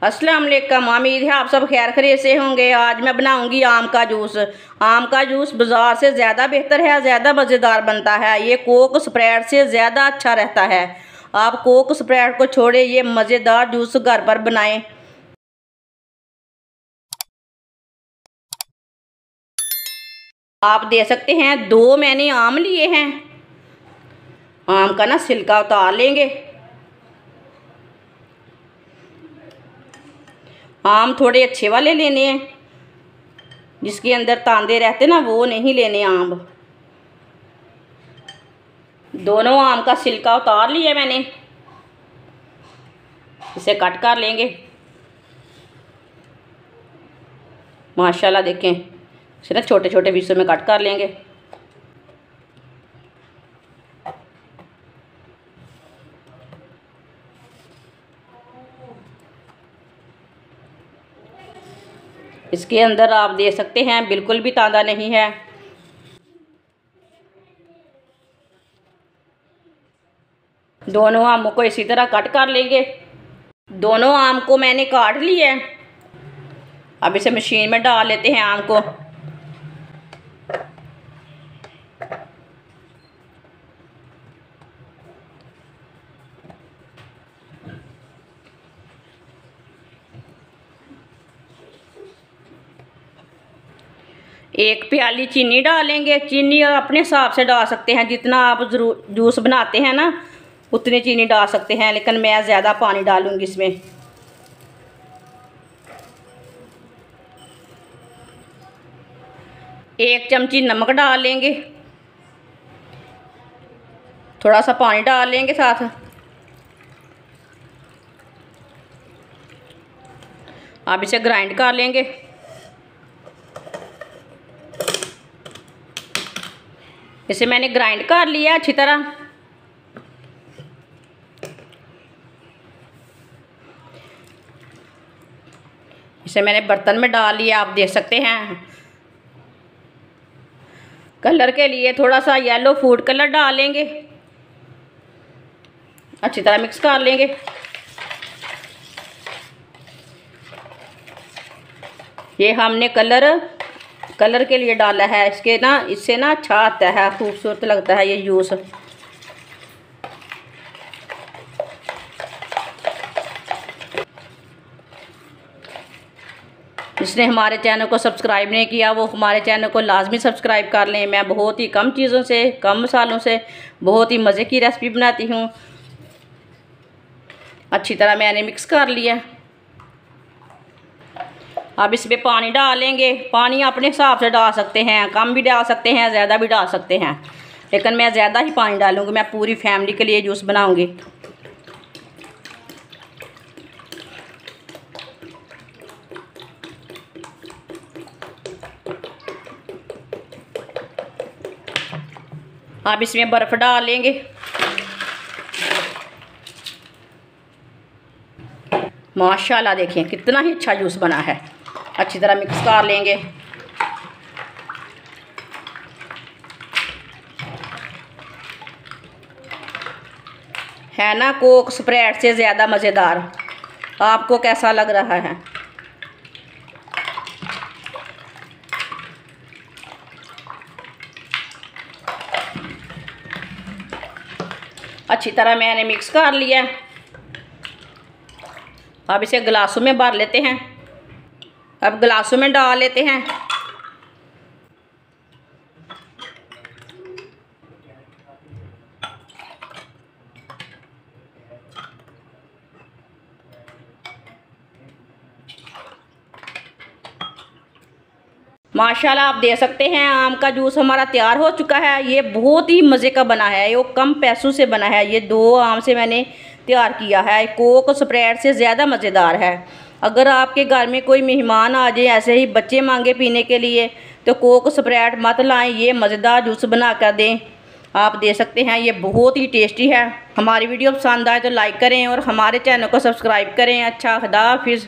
अस्सलाम वालेकुम। उम्मीद है आप सब खैर खैरियत से होंगे। आज मैं बनाऊंगी आम का जूस। आम का जूस बाज़ार से ज़्यादा बेहतर है, ज़्यादा मज़ेदार बनता है। ये कोक स्प्रेड से ज़्यादा अच्छा रहता है। आप कोक स्प्रेड को छोड़े ये मज़ेदार जूस घर पर बनाएं। आप दे सकते हैं 2 मैंने आम लिए हैं। आम का ना छिलका उतार लेंगे। आम थोड़े अच्छे वाले लेने हैं, जिसके अंदर तांदे रहते ना, वो नहीं लेने आम। दोनों आम का छिलका उतार लिया मैंने। इसे कट कर लेंगे। माशाल्लाह देखें, इसे ना छोटे छोटे पीसों में कट कर लेंगे। इसके अंदर आप दे सकते हैं बिल्कुल भी तांदा नहीं है। दोनों आमों को इसी तरह कट कर लेंगे। दोनों आम को मैंने काट लिया है। अब इसे मशीन में डाल लेते हैं आम को। एक प्याली चीनी डालेंगे। चीनी अपने हिसाब से डाल सकते हैं, जितना आप जूस बनाते हैं ना उतनी चीनी डाल सकते हैं, लेकिन मैं ज़्यादा पानी डालूंगी इसमें। एक चमची नमक डाल लेंगे। थोड़ा सा पानी डाल लेंगे साथ। अब इसे ग्राइंड कर लेंगे। इसे मैंने ग्राइंड कर लिया अच्छी तरह। इसे मैंने बर्तन में डाल लिया। आप देख सकते हैं। कलर के लिए थोड़ा सा येलो फूड कलर डाल लेंगे। अच्छी तरह मिक्स कर लेंगे। ये हमने कलर के लिए डाला है। इससे ना अच्छा आता है, खूबसूरत लगता है ये जूस। जिसने हमारे चैनल को सब्सक्राइब नहीं किया वो हमारे चैनल को लाजमी सब्सक्राइब कर लें। मैं बहुत ही कम चीज़ों से, कम मसालों से बहुत ही मज़े की रेसिपी बनाती हूँ। अच्छी तरह मैंने मिक्स कर लिया। अब इसमें पानी डालेंगे। पानी अपने हिसाब से डाल सकते हैं, कम भी डाल सकते हैं, ज़्यादा भी डाल सकते हैं, लेकिन मैं ज़्यादा ही पानी डालूँगी। मैं पूरी फैमिली के लिए जूस बनाऊँगी। अब इसमें बर्फ़ डाल लेंगे। माशाल्लाह देखें कितना ही अच्छा जूस बना है। अच्छी तरह मिक्स कर लेंगे। है ना कोक स्प्रेड से ज़्यादा मज़ेदार। आपको कैसा लग रहा है? अच्छी तरह मैंने मिक्स कर लिया। अब इसे गिलासों में भर लेते हैं। अब गिलासों में डाल लेते हैं। माशाल्लाह आप दे सकते हैं आम का जूस हमारा तैयार हो चुका है। ये बहुत ही मज़े का बना है। ये कम पैसों से बना है। ये 2 आम से मैंने तैयार किया है। कोक स्प्रेड से ज़्यादा मज़ेदार है। अगर आपके घर में कोई मेहमान आ जाए, ऐसे ही बच्चे मांगे पीने के लिए, तो कोक स्प्रेड मत लाएं, ये मज़ेदार जूस बना कर दें। आप दे सकते हैं। ये बहुत ही टेस्टी है। हमारी वीडियो पसंद आए तो लाइक करें और हमारे चैनल को सब्सक्राइब करें। अच्छा, खुदा हाफिज़।